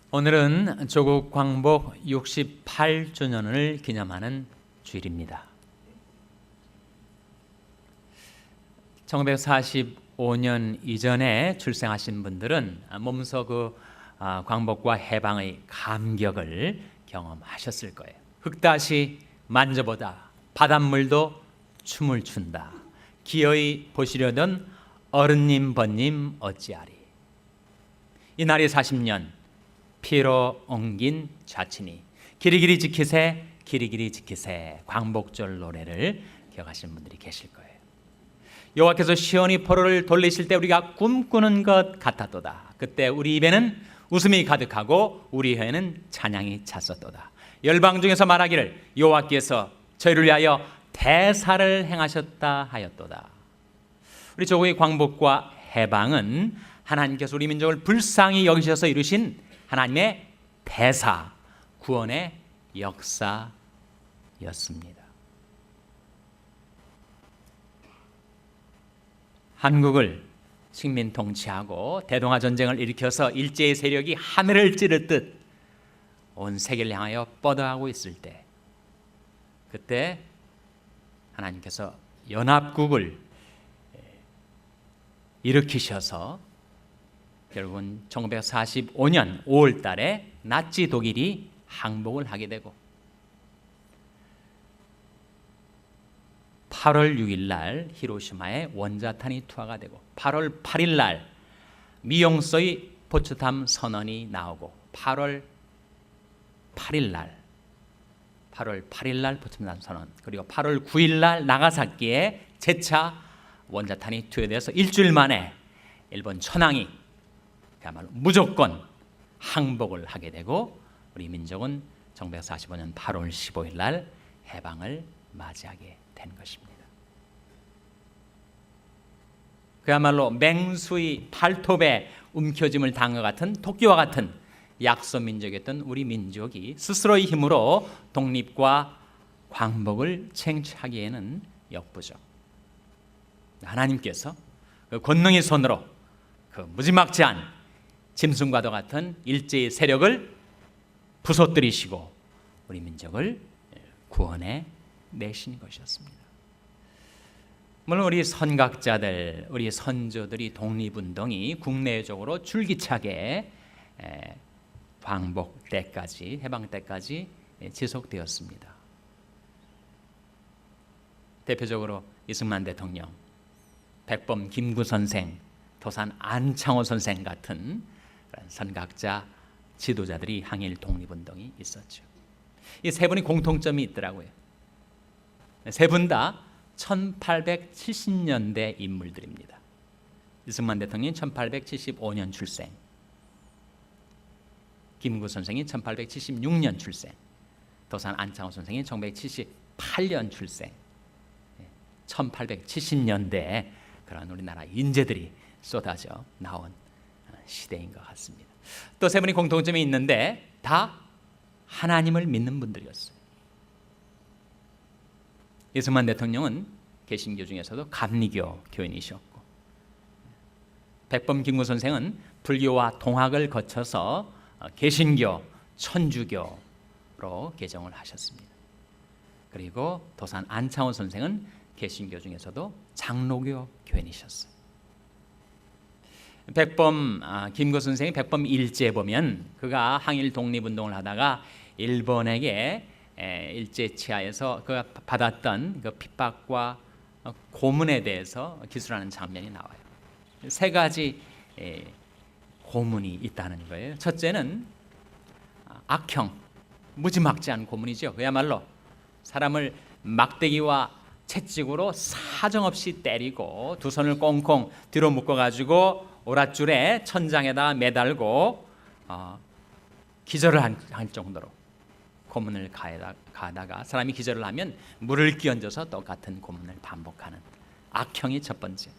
오늘은 조국 광복 68주년을 기념하는 주일입니다. 1945년 이전에 출생하신 분들은 몸소 광복과 해방의 감격을 경험하셨을 거예요. 흙다시 만져보다 바닷물도 춤을 춘다. 기어이 보시려던 어른님 번님 어찌하리. 이날이 40년 피로 엉긴 자친이 기리기리 지키세 기리기리 지키세 광복절 노래를 기억하시는 분들이 계실 거예요. 여호와께서 시온의 포로를 돌리실 때 우리가 꿈꾸는 것 같았도다. 그때 우리 입에는 웃음이 가득하고 우리 혀에는 찬양이 찼었도다. 열방 중에서 말하기를 여호와께서 저희를 위하여 대사를 행하셨다 하였도다. 우리 조국의 광복과 해방은 하나님께서 우리 민족을 불쌍히 여기셔서 이루신 하나님의 대사, 구원의 역사였습니다. 한국을 식민 통치하고 대동아 전쟁을 일으켜서 일제의 세력이 하늘을 찌르듯 온 세계를 향하여 뻗어가고 있을 때, 그때 하나님께서 연합국을 일으키셔서 결국은 1945년 5월 달에 나치 독일이 항복을 하게 되고 8월 6일 날 히로시마에 원자탄이 투하가 되고 8월 8일 날 미용서의 포츠담 선언이 나오고 8월 8일 날 포츠담 선언, 그리고 8월 9일 날 나가사키에 재차 원자탄이 투여돼서 일주일 만에 일본 천황이 그야말로 무조건 항복을 하게 되고 우리 민족은 1945년 8월 15일 날 해방을 맞이하게 된 것입니다. 그야말로 맹수의 발톱에 움켜짐을 당한 것 같은 토끼와 같은 약소 민족이었던 우리 민족이 스스로의 힘으로 독립과 광복을 쟁취하기에는 역부족. 하나님께서 그 권능의 손으로 그 무지막지한 짐승과도 같은 일제의 세력을 부서뜨리시고 우리 민족을 구원해 내신 것이었습니다. 물론 우리 선각자들, 우리 선조들이 독립운동이 국내적으로 줄기차게 광복 때까지, 해방 때까지 지속되었습니다. 대표적으로 이승만 대통령, 백범 김구 선생, 도산 안창호 선생 같은 선각자 지도자들이 항일 독립운동이 있었죠. 이 세 분이 공통점이 있더라고요. 세 분 다 1870년대 인물들입니다. 이승만 대통령이 1875년 출생, 김구 선생이 1876년 출생, 도산 안창호 선생이 1978년 출생. 1870년대에 그런 우리나라 인재들이 쏟아져 나온 시대인 것 같습니다. 또 세 분이 공통점이 있는데 다 하나님을 믿는 분들이었어요. 이승만 대통령은 개신교 중에서도 감리교 교인이셨고, 백범 김구 선생은 불교와 동학을 거쳐서 개신교, 천주교로 개종을 하셨습니다. 그리고 도산 안창호 선생은 개신교 중에서도 장로교 교인이셨어요. 백범 김구 선생이 백범 일제에 보면 그가 항일 독립운동을 하다가 일본에게 일제 치하에서 그가 받았던 그 핍박과 고문에 대해서 기술하는 장면이 나와요. 세 가지 고문이 있다는 거예요. 첫째는 악형, 무지막지한 고문이죠. 그야말로 사람을 막대기와 채찍으로 사정없이 때리고 두 손을 꽁꽁 뒤로 묶어가지고 오랏줄에 천장에다 매달고 기절을 할 정도로 고문을 가다가 사람이 기절을 하면 물을 끼얹어서 똑같은 고문을 반복하는 악형이 첫 번째.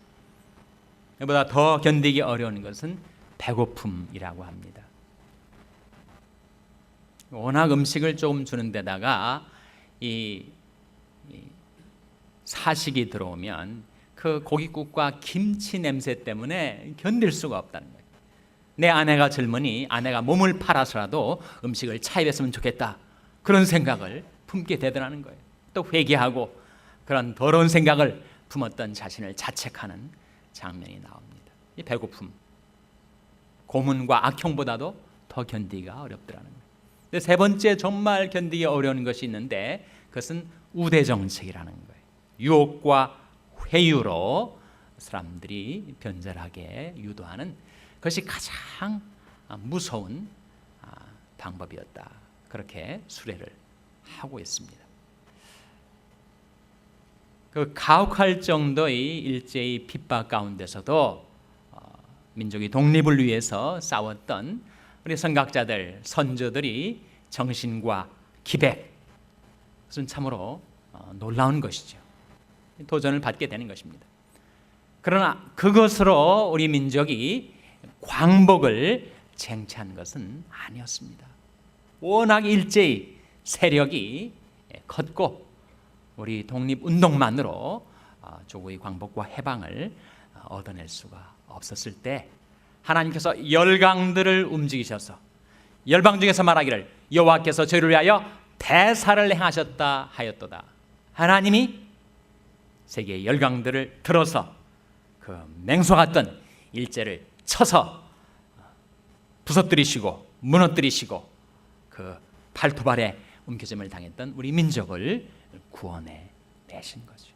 이보다 더 견디기 어려운 것은 배고픔이라고 합니다. 워낙 음식을 조금 주는 데다가 이 사식이 들어오면 그 고깃국과 김치 냄새 때문에 견딜 수가 없다는 거예요. 내 아내가 젊으니 아내가 몸을 팔아서라도 음식을 차입했으면 좋겠다, 그런 생각을 품게 되더라는 거예요. 또 회개하고 그런 더러운 생각을 품었던 자신을 자책하는 장면이 나옵니다. 이 배고픔, 고문과 악형보다도 더 견디기가 어렵더라는 거예요. 근데 세 번째 정말 견디기 어려운 것이 있는데 그것은 우대정책이라는 거예요. 유혹과 회유로 사람들이 변절하게 유도하는 것이 가장 무서운 방법이었다, 그렇게 수레를 하고 있습니다. 그 가혹할 정도의 일제의 핍박 가운데서도 민족의 독립을 위해서 싸웠던 우리 선각자들, 선조들이 정신과 기백, 그것은 참으로 놀라운 것이죠. 도전을 받게 되는 것입니다. 그러나 그것으로 우리 민족이 광복을 쟁취한 것은 아니었습니다. 워낙 일제의 세력이 컸고 우리 독립운동만으로 조국의 광복과 해방을 얻어낼 수가 없었을 때 하나님께서 열강들을 움직이셔서 열방 중에서 말하기를 여호와께서 저희를 위하여 대사를 행하셨다 하였도다. 하나님이 세계의 열강들을 들어서 그 맹수 같던 일제를 쳐서 부서뜨리시고 무너뜨리시고 그 발토발에 움켜짐을 당했던 우리 민족을 구원해 내신 거죠.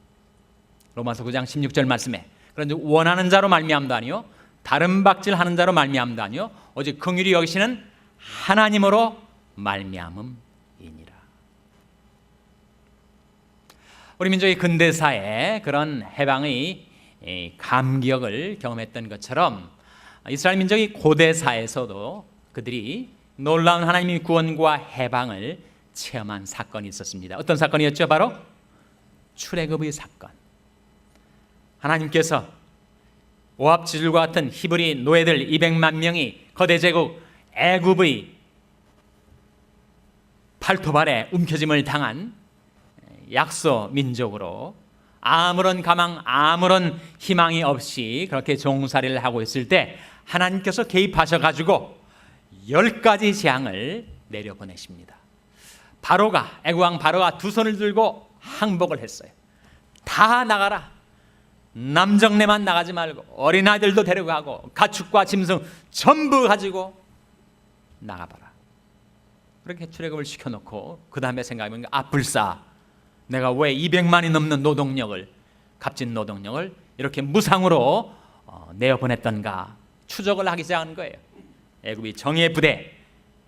로마서 9장 16절 말씀에 그런즉 원하는 자로 말미암도 아니요 다른 박질하는 자로 말미암도 아니요 오직 긍휼히 여기시는 하나님으로 말미암음이니라. 우리 민족의 근대사에 그런 해방의 감격을 경험했던 것처럼 이스라엘 민족이 고대사에서도 그들이 놀라운 하나님의 구원과 해방을 체험한 사건이 있었습니다. 어떤 사건이었죠? 바로 출애굽의 사건. 하나님께서 오합지졸과 같은 히브리 노예들 200만 명이 거대 제국 애굽의 발토발에 움켜짐을 당한 약소 민족으로 아무런 가망, 아무런 희망이 없이 그렇게 종살이를 하고 있을 때 하나님께서 개입하셔가지고 10가지 재앙을 내려보내십니다. 바로가, 애국왕 바로가 두 손을 들고 항복을 했어요. 다 나가라. 남정네만 나가지 말고 어린아이들도 데려가고 가축과 짐승 전부 가지고 나가봐라. 그렇게 출애굽을 시켜놓고 그 다음에 생각해보면 불사, 내가 왜 200만이 넘는 노동력을, 값진 노동력을 이렇게 무상으로 내어보냈던가 추적을 하기 시작한 거예요. 애굽이 정예 부대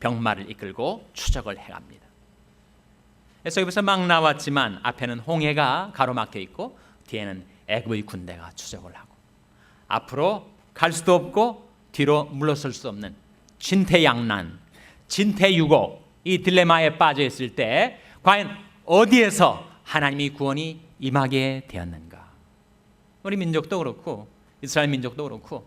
병마를 이끌고 추적을 해갑니다. 그래서 여기서 막 나왔지만 앞에는 홍해가 가로막혀 있고 뒤에는 애굽의 군대가 추적을 하고 앞으로 갈 수도 없고 뒤로 물러설 수 없는 진퇴양난, 진퇴유고 이 딜레마에 빠져 있을 때 과연 어디에서 하나님의 구원이 임하게 되었는가? 우리 민족도 그렇고 이스라엘 민족도 그렇고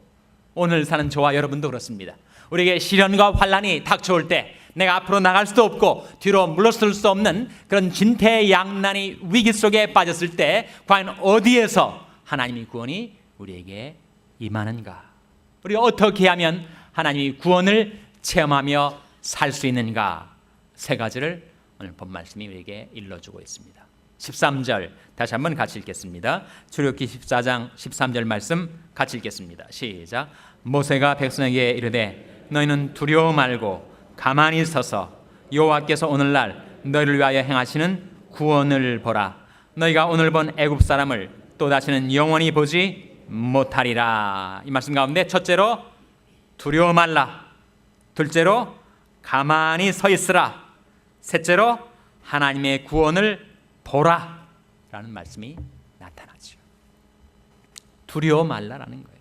오늘 사는 저와 여러분도 그렇습니다. 우리에게 시련과 환난이 닥쳐올 때 내가 앞으로 나갈 수도 없고 뒤로 물러설 수 없는 그런 진퇴양난의 위기 속에 빠졌을 때 과연 어디에서 하나님의 구원이 우리에게 임하는가? 우리가 어떻게 하면 하나님의 구원을 체험하며 살 수 있는가? 세 가지를 오늘 본 말씀이 우리에게 일러주고 있습니다. 13절 다시 한번 같이 읽겠습니다. 출애굽기 14장 13절 말씀 같이 읽겠습니다. 시작. 모세가 백성에게 이르되 너희는 두려워 말고 가만히 서서 여호와께서 오늘날 너희를 위하여 행하시는 구원을 보라. 너희가 오늘 본 애굽 사람을 또 다시는 영원히 보지 못하리라. 이 말씀 가운데 첫째로 두려워 말라, 둘째로 가만히 서 있으라, 셋째로 하나님의 구원을 보라 라는 말씀이 나타나죠. 두려워 말라라는 거예요.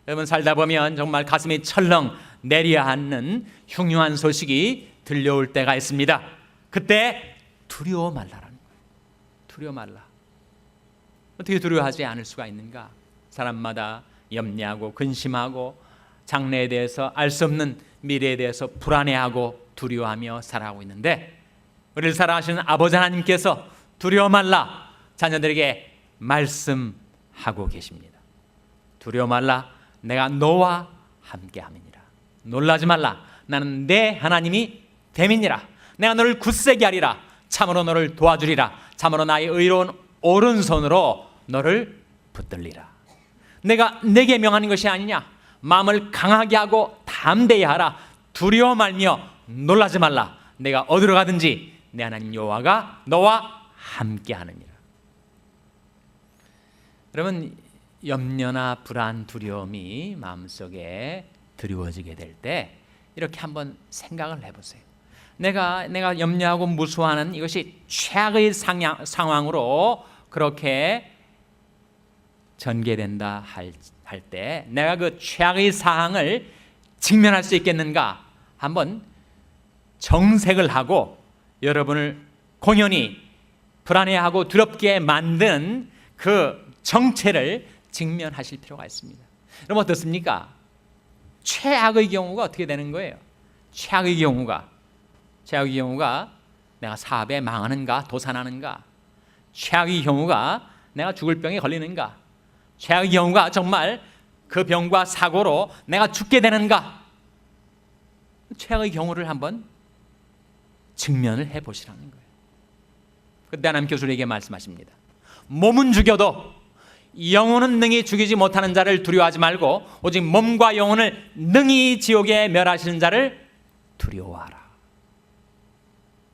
여러분 살다 보면 정말 가슴이 철렁 내려야 하는 흉흉한 소식이 들려올 때가 있습니다. 그때 두려워 말라라는 거예요. 두려워 말라. 어떻게 두려워하지 않을 수가 있는가? 사람마다 염려하고 근심하고 장래에 대해서 알 수 없는 미래에 대해서 불안해하고 두려워하며 살아가고 있는데 우리를 사랑하시는 아버지 하나님께서 두려워 말라 자녀들에게 말씀하고 계십니다. 두려워 말라, 내가 너와 함께함이니라. 놀라지 말라. 나는 내 하나님이 됨이니라. 내가 너를 굳세게 하리라. 참으로 너를 도와주리라. 참으로 나의 의로운 오른손으로 너를 붙들리라. 내가 내게 명하는 것이 아니냐. 마음을 강하게 하고 담대히 하라. 두려워 말며 놀라지 말라. 내가 어디로 가든지 내 하나님 여호와가 너와 함께하느니라. 여러분, 염려나 불안, 두려움이 마음속에 드리워지게 될 때 이렇게 한번 생각을 해보세요. 내가 염려하고 무서워하는 이것이 최악의 상황으로 그렇게 전개된다 할 때 내가 그 최악의 상황을 직면할 수 있겠는가 한번 정색을 하고 여러분을 공연히 불안해하고 두렵게 만든 그 정체를 직면하실 필요가 있습니다. 여러분 어떻습니까? 최악의 경우가 어떻게 되는 거예요? 최악의 경우가 내가 사업에 망하는가, 도산하는가? 최악의 경우가 내가 죽을 병에 걸리는가? 최악의 경우가 정말 그 병과 사고로 내가 죽게 되는가? 최악의 경우를 한번 직면을 해보시라는 거예요. 그때 하나님 교수에게 말씀하십니다. 몸은 죽여도 영혼은 능히 죽이지 못하는 자를 두려워하지 말고 오직 몸과 영혼을 능히 지옥에 멸하시는 자를 두려워하라.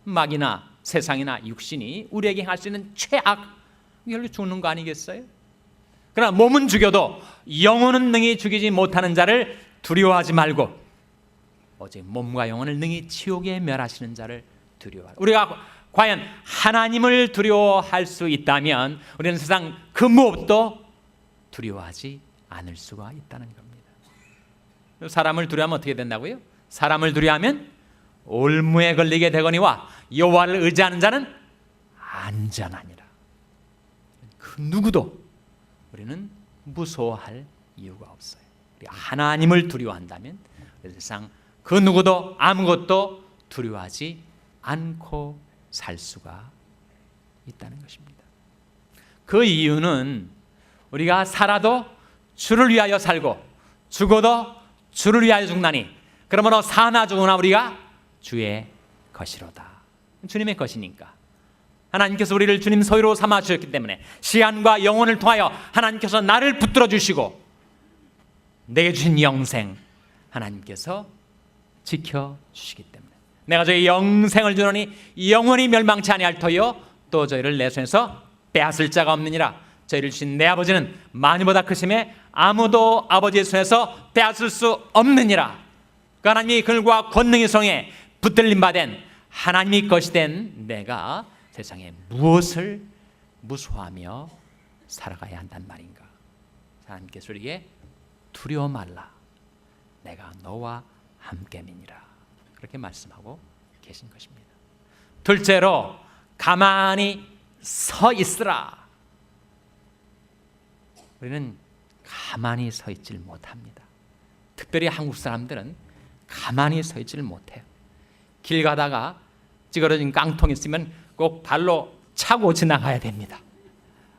마귀나 세상이나 육신이 우리에게 할 수 있는 최악, 결국 죽는 거 아니겠어요? 그러나 몸은 죽여도 영혼은 능히 죽이지 못하는 자를 두려워하지 말고 오직 몸과 영혼을 능히 지옥에 멸하시는 자를 두려워하라. 우리가 과연 하나님을 두려워할 수 있다면 우리는 세상 그 무엇도 두려워하지 않을 수가 있다는 겁니다. 사람을 두려워하면 어떻게 된다고요? 사람을 두려워하면 올무에 걸리게 되거니와 여호와를 의지하는 자는 안전하니라. 그 누구도 우리는 무서워할 이유가 없어요. 우리가 하나님을 두려워한다면 세상 그 누구도 아무것도 두려워하지 않고 살 수가 있다는 것입니다. 그 이유는 우리가 살아도 주를 위하여 살고 죽어도 주를 위하여 죽나니 그러므로 사나 죽으나 우리가 주의 것이로다. 주님의 것이니까. 하나님께서 우리를 주님 소유로 삼아 주셨기 때문에 시간과 영혼을 통하여 하나님께서 나를 붙들어 주시고 내게 주신 영생 하나님께서 지켜주시기 때문에 내가 저희 영생을 주노니 영원히 멸망치 아니할 터이요 또 저희를 내 손에서 빼앗을 자가 없느니라. 저희를 주신 내 아버지는 만유보다 크심에 아무도 아버지의 손에서 빼앗을 수 없느니라. 그 하나님이 글과 권능의 성에 붙들림 받은 하나님의 것이 된 내가 세상에 무엇을 무서워하며 살아가야 한단 말인가? 하나님께서 우리에게 두려워 말라. 내가 너와 함께니라. 그렇게 말씀하고 계신 것입니다. 둘째로 가만히 서 있으라. 우리는 가만히 서 있질 못합니다. 특별히 한국 사람들은 가만히 서 있질 못해요. 길 가다가 찌그러진 깡통 있으면 꼭 발로 차고 지나가야 됩니다.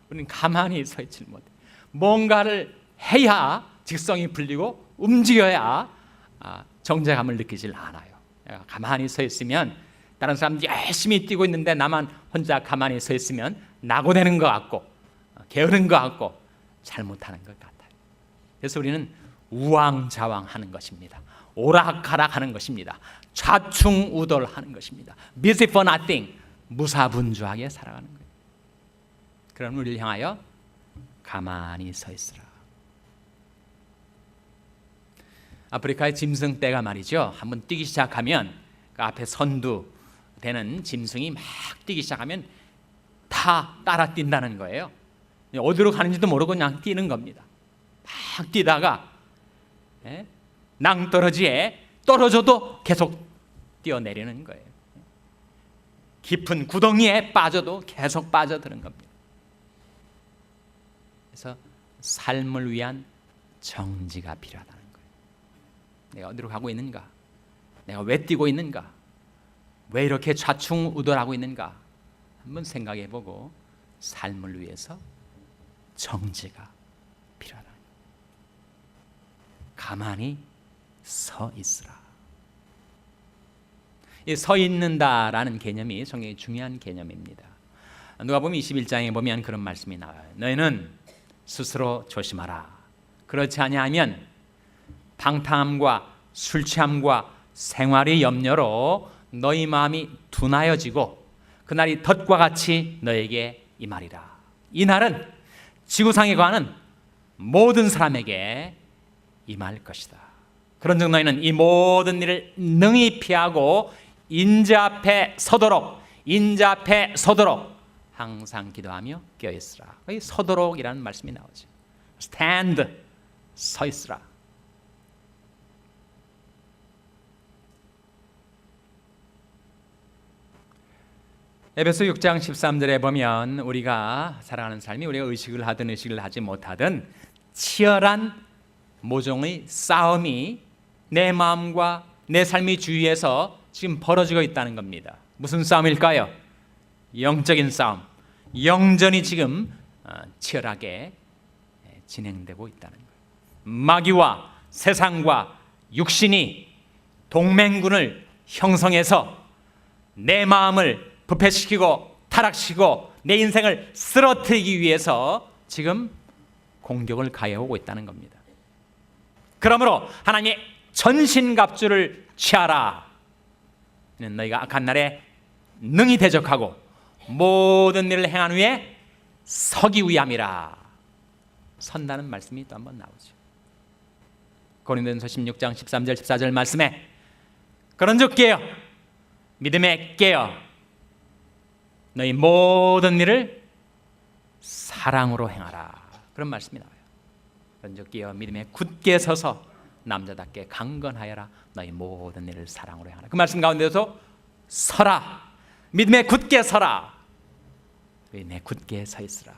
우리는 가만히 서 있질 못해요. 뭔가를 해야 직성이 풀리고 움직여야 정제감을 느끼질 않아요. 가만히 서 있으면 다른 사람들이 열심히 뛰고 있는데 나만 혼자 가만히 서 있으면 낙오되는 것 같고 게으른 것 같고 잘못하는 것 같아요. 그래서 우리는 우왕좌왕하는 것입니다. 오락가락하는 것입니다. 좌충우돌하는 것입니다. busy for nothing, 무사분주하게 살아가는 거예요. 그럼 우리를 향하여 가만히 서 있으라. 아프리카의 짐승떼가 말이죠. 한번 뛰기 시작하면 그 앞에 선두되는 짐승이 막 뛰기 시작하면 다 따라 뛴다는 거예요. 어디로 가는지도 모르고 그냥 뛰는 겁니다. 막 뛰다가 낭떠러지에 떨어져도 계속 뛰어내리는 거예요. 깊은 구덩이에 빠져도 계속 빠져드는 겁니다. 그래서 삶을 위한 정지가 필요하다는 거예요. 내가 어디로 가고 있는가? 내가 왜 뛰고 있는가? 왜 이렇게 좌충우돌하고 있는가? 한번 생각해보고 삶을 위해서 정지가 필요하다. 가만히 서 있으라. 이 서 있는다라는 개념이 성경의 중요한 개념입니다. 누가복음 21장에 보면 그런 말씀이 나와요. 너희는 스스로 조심하라. 그렇지 아니하면 방탕함과 술 취함과 생활의 염려로 너희 마음이 둔하여지고 그날이 덫과 같이 너에게 임하리라. 이 날은 지구상에 거하는 모든 사람에게 임할 것이다. 그런즉 너희는 이 모든 일을 능히 피하고 인자 앞에 서도록 항상 기도하며 깨어있으라. 여기 서도록이라는 말씀이 나오죠. stand, 서 있으라. 에베소 6장 13절에 보면 우리가 살아가는 삶이 우리가 의식을 하든 의식을 하지 못하든 치열한 모종의 싸움이 내 마음과 내 삶의 주위에서 지금 벌어지고 있다는 겁니다. 무슨 싸움일까요? 영적인 싸움, 영전이 지금 치열하게 진행되고 있다는 거예요. 마귀와 세상과 육신이 동맹군을 형성해서 내 마음을 부패시키고 타락시키고 내 인생을 쓰러뜨리기 위해서 지금 공격을 가해오고 있다는 겁니다. 그러므로 하나님의 전신갑주를 취하라. 너희가 악한 날에 능히 대적하고 모든 일을 행한 후에 서기 위함이라. 선다는 말씀이 또 한번 나오죠. 고린도전서 16장 13절 14절 말씀에 그런즉 깨어 믿음에 깨어 너희 모든 일을 사랑으로 행하라. 그런 말씀이 나와요. 그런즉 깨어 믿음에 굳게 서서 남자답게 강건하여라. 너희 모든 일을 사랑으로 행하라. 그 말씀 가운데서 서라. 믿음에 굳게 서라. 믿음에 굳게 서 있으라.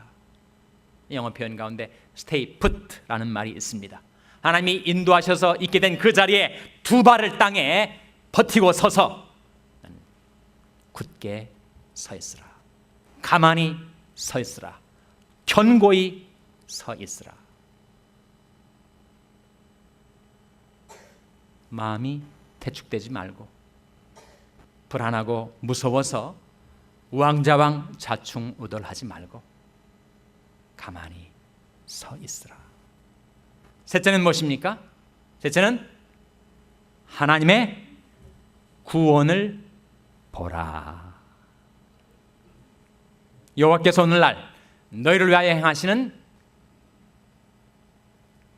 영어 표현 가운데 stay put라는 말이 있습니다. 하나님이 인도하셔서 있게 된 그 자리에 두 발을 땅에 버티고 서서 굳게 서 있으라. 가만히 서 있으라. 견고히 서 있으라. 마음이 태축되지 말고 불안하고 무서워서 우왕좌왕 좌충우돌하지 말고 가만히 서 있으라. 셋째는 무엇입니까? 셋째는 하나님의 구원을 보라. 여호와께서 오늘날 너희를 위하여 행하시는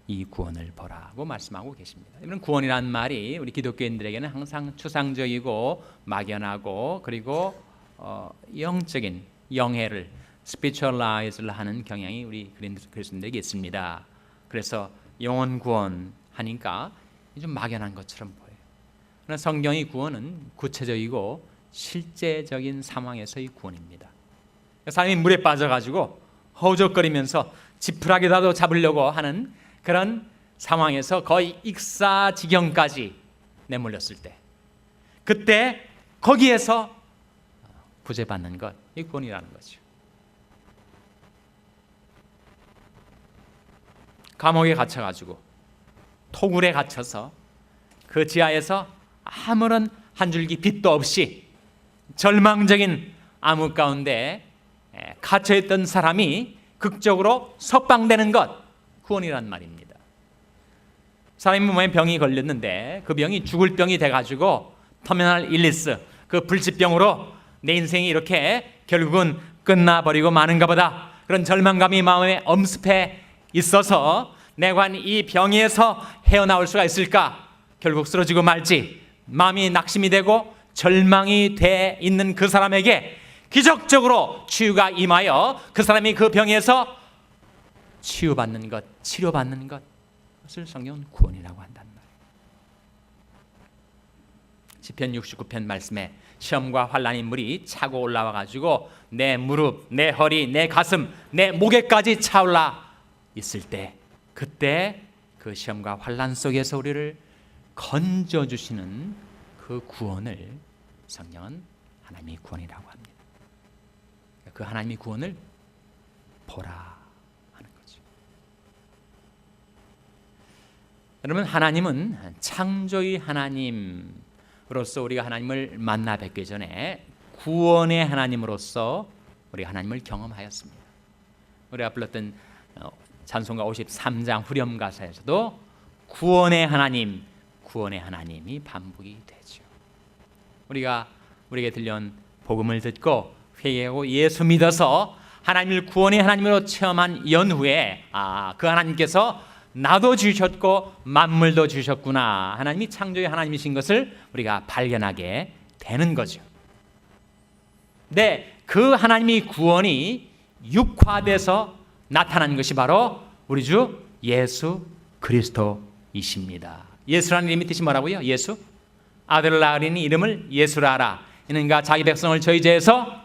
이 구원을 보라고 말씀하고 계십니다. 이런 구원이라는 말이 우리 기독교인들에게는 항상 추상적이고 막연하고 그리고 영적인 영해를 스피리추얼라이즈를 하는 경향이 우리 그리스도인들에게 있습니다. 그래서 영혼 구원 하니까 좀 막연한 것처럼 보여요. 그러나 성경의 구원은 구체적이고 실제적인 상황에서의 구원입니다. 사람이 물에 빠져가지고 허우적거리면서 지푸라기라도 잡으려고 하는 그런 상황에서 거의 익사지경까지 내몰렸을 때, 그때 거기에서 구제받는 것, 이 구원이라는 거죠. 감옥에 갇혀가지고 토굴에 갇혀서 그 지하에서 아무런 한 줄기 빛도 없이 절망적인 암흑 가운데 갇혀있던 사람이 극적으로 석방되는 것, 구원이란 말입니다. 사람이 몸에 병이 걸렸는데 그 병이 죽을 병이 돼가지고 터미널 일리스, 그 불치병으로 내 인생이 이렇게 결국은 끝나버리고 마는가 보다, 그런 절망감이 마음에 엄습해 있어서 내가 이 병에서 헤어나올 수가 있을까, 결국 쓰러지고 말지 마음이 낙심이 되고 절망이 돼 있는 그 사람에게 기적적으로 치유가 임하여 그 사람이 그 병에서 치유받는 것, 치료받는 것, 그것을 성경은 구원이라고 한단 말이에요. 시편 69편 말씀에 시험과 환난의 물이 차고 올라와 가지고 내 무릎, 내 허리, 내 가슴, 내 목에까지 차올라 있을 때, 그때 그 시험과 환난 속에서 우리를 건져주시는 그 구원을 성경은 하나님의 구원이라고 합니다. 그 하나님의 구원을 보라 하는 거죠. 여러분, 하나님은 창조의 하나님으로서 우리가 하나님을 만나 뵙기 전에 구원의 하나님으로서 우리가 하나님을 경험하였습니다. 우리가 불렀던 찬송가 53장 후렴 가사에서도 구원의 하나님이 반복이 되죠. 우리가 우리에게 들려온 복음을 듣고 회개하고 예수 믿어서 하나님을 구원의 하나님으로 체험한 연후에 그 하나님께서 나도 주셨고 만물도 주셨구나, 하나님이 창조의 하나님이신 것을 우리가 발견하게 되는 거죠. 네, 그 하나님의 구원이 육화돼서 나타난 것이 바로 우리 주 예수 그리스도이십니다. 예수라는 이름의 뜻이 뭐라고요? 예수? 아들을 낳으리니 이름을 예수라 하라. 이는 그가 자기 백성을 저희 죄에서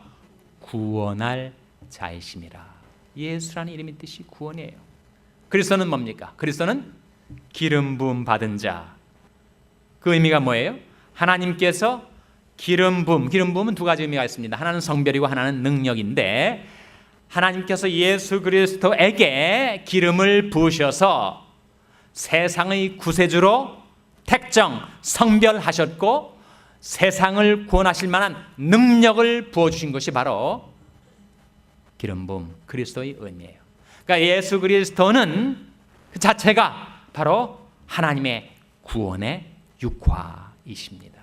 구원할 자이심이라. 예수라는 이름의 뜻이 구원이에요. 그리스도는 뭡니까? 그리스도는 기름 부음 받은 자. 그 의미가 뭐예요? 하나님께서 기름 부음은 두 가지 의미가 있습니다. 하나는 성별이고 하나는 능력인데, 하나님께서 예수 그리스도에게 기름을 부으셔서 세상의 구세주로 택정, 성별하셨고 세상을 구원하실 만한 능력을 부어주신 것이 바로 기름 부음, 그리스도의 의미예요. 그러니까 예수 그리스도는 그 자체가 바로 하나님의 구원의 육화이십니다.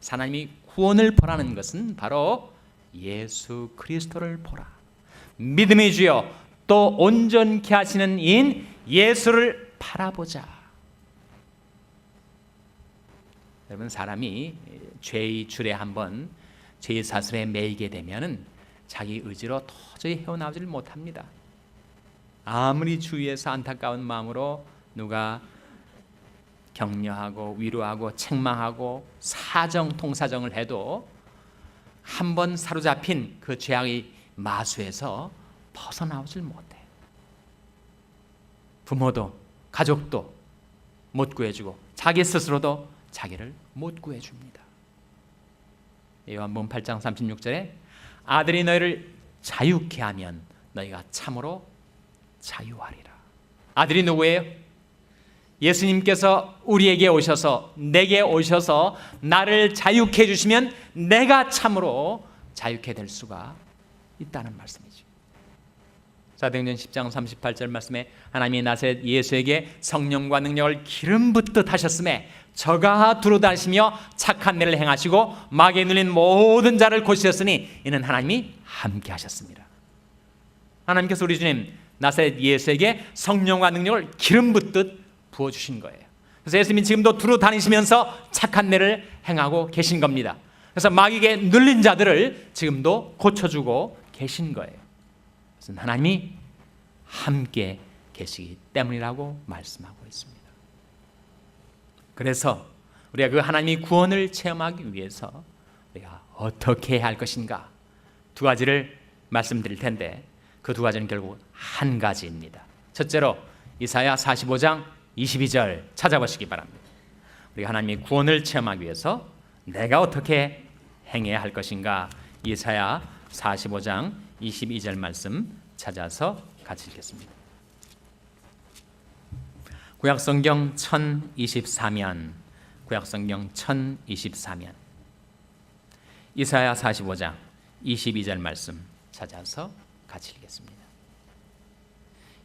하나님이 구원을 보라는 것은 바로 예수 그리스도를 보라. 믿음의 주여 또 온전케 하시는 이인 예수를 바라보자. 여러분, 사람이 죄의 줄에 한번 죄의 사슬에 매이게 되면은 자기 의지로 도저히 헤어나오지를 못합니다. 아무리 주위에서 안타까운 마음으로 누가 격려하고 위로하고 책망하고 통사정을 해도 한번 사로잡힌 그 죄악의 마수에서 벗어나오질 못해. 부모도 가족도 못 구해주고 자기 스스로도 자기를 못 구해줍니다. 요한복음 8장 36절에 아들이 너희를 자유케 하면 너희가 참으로 자유하리라. 아들이 누구예요? 예수님께서 우리에게 오셔서, 내게 오셔서 나를 자유케 해주시면 내가 참으로 자유케 될 수가 있다는 말씀이죠. 사도행전 10장 38절 말씀에 하나님이 나사렛 예수에게 성령과 능력을 기름 붓듯 하셨음에 저가 두루 다니시며 착한 일을 행하시고 마귀에 눌린 모든 자를 고치셨으니 이는 하나님이 함께 하셨습니다. 하나님께서 우리 주님 나사렛 예수에게 성령과 능력을 기름 붓듯 부어주신 거예요. 그래서 예수님이 지금도 두루 다니시면서 착한 일을 행하고 계신 겁니다. 그래서 마귀에 눌린 자들을 지금도 고쳐주고 계신 거예요. 그래서 하나님이 함께 계시기 때문이라고 말씀하고 있습니다. 그래서 우리가 그 하나님의 구원을 체험하기 위해서 우리가 어떻게 해야 할 것인가, 두 가지를 말씀드릴 텐데 그 두 가지는 결국 한 가지입니다. 첫째로 이사야 45장 22절 찾아보시기 바랍니다. 우리가 하나님의 구원을 체험하기 위해서 내가 어떻게 행해야 할 것인가, 이사야 45장 22절 말씀 찾아서 같이 읽겠습니다. 구약성경 1024면, 구약성경 1024면 이사야 45장 22절 말씀 찾아서 같이 읽겠습니다.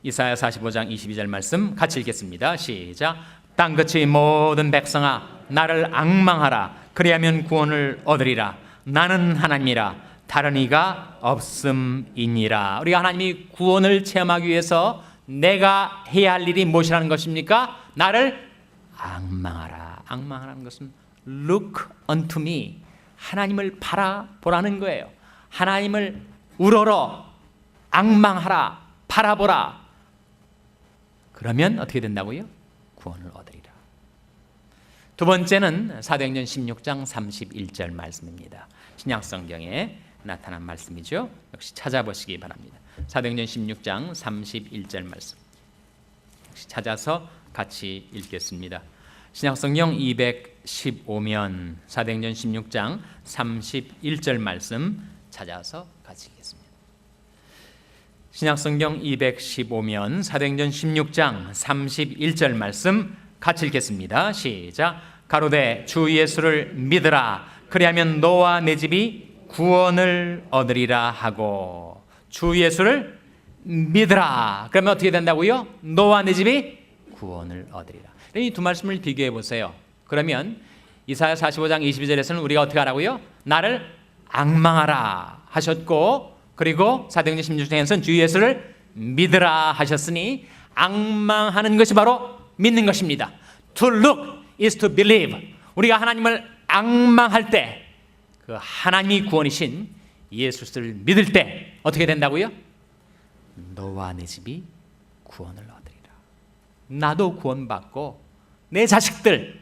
이사야 45장 22절 말씀 같이 읽겠습니다. 시작. 땅끝의 모든 백성아 나를 앙망하라. 그리하면 구원을 얻으리라. 나는 하나님이라 다른 이가 없음이니라. 우리가 하나님이 구원을 체험하기 위해서 내가 해야 할 일이 무엇이라는 것입니까? 나를 앙망하라. 앙망하라는 것은 look unto me, 하나님을 바라보라는 거예요. 하나님을 우러러 앙망하라, 바라보라. 그러면 어떻게 된다고요? 구원을 얻으리라. 두 번째는 사도행전 16장 31절 말씀입니다. 신약성경에 나타난 말씀이죠. 역시 찾아보시기 바랍니다. 사도행전 16장 31절 말씀 역시 찾아서 같이 읽겠습니다. 신약성경 215면 사도행전 16장 31절 말씀 찾아서 같이 읽겠습니다. 신약성경 215면 사도행전 16장 31절 말씀 같이 읽겠습니다. 시작. 가로되 주 예수를 믿으라. 그리하면 너와 내 집이 구원을 얻으리라 하고. 주 예수를 믿으라. 그러면 어떻게 된다고요? 너와 내 집이 구원을 얻으리라. 이 두 말씀을 비교해 보세요. 그러면 이사야 45장 22절에서는 우리가 어떻게 하라고요? 나를 앙망하라 하셨고, 그리고 사도행전 16장에서는 주 예수를 믿으라 하셨으니 앙망하는 것이 바로 믿는 것입니다. To look is to believe. 우리가 하나님을 앙망할 때, 그 하나님이 구원이신 예수를 믿을 때 어떻게 된다고요? 너와 내 집이 구원을 얻으리라. 나도 구원받고 내 자식들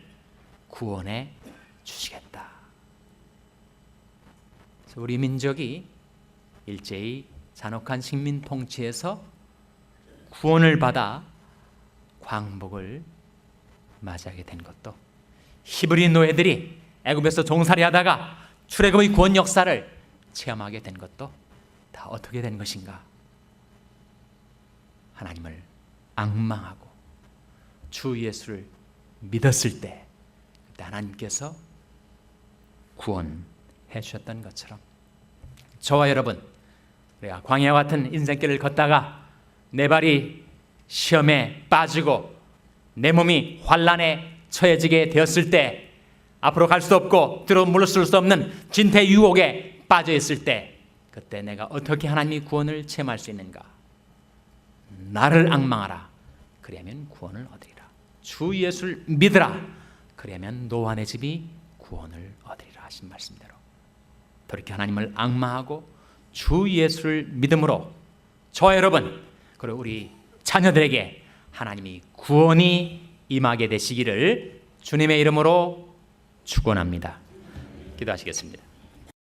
구원해 주시겠다. 우리 민족이 일제히 잔혹한 식민 통치에서 구원을 받아 광복을 맞이하게 된 것도, 히브리 노예들이 애굽에서 종살이하다가 출애굽의 구원 역사를 체험하게 된 것도 다 어떻게 된 것인가? 하나님을 앙망하고 주 예수를 믿었을 때, 그때 하나님께서 구원해 주셨던 것처럼 저와 여러분, 우리가 광야와 같은 인생길을 걷다가 내 발이 시험에 빠지고 내 몸이 환난에 처해지게 되었을 때, 앞으로 갈 수 없고 뒤로 물러설 수 없는 진퇴 유혹에 빠져 있을 때, 그때 내가 어떻게 하나님의 구원을 체험할 수 있는가? 나를 앙망하라. 그리하면 구원을 얻으리라. 주 예수를 믿으라. 그리하면 너와 내 집이 구원을 얻으리라 하신 말씀대로 그렇게 하나님을 앙망하고 주 예수를 믿음으로 저와 여러분, 그리고 우리 자녀들에게 하나님이 구원이 임하게 되시기를 주님의 이름으로 축원합니다. 기도하시겠습니다.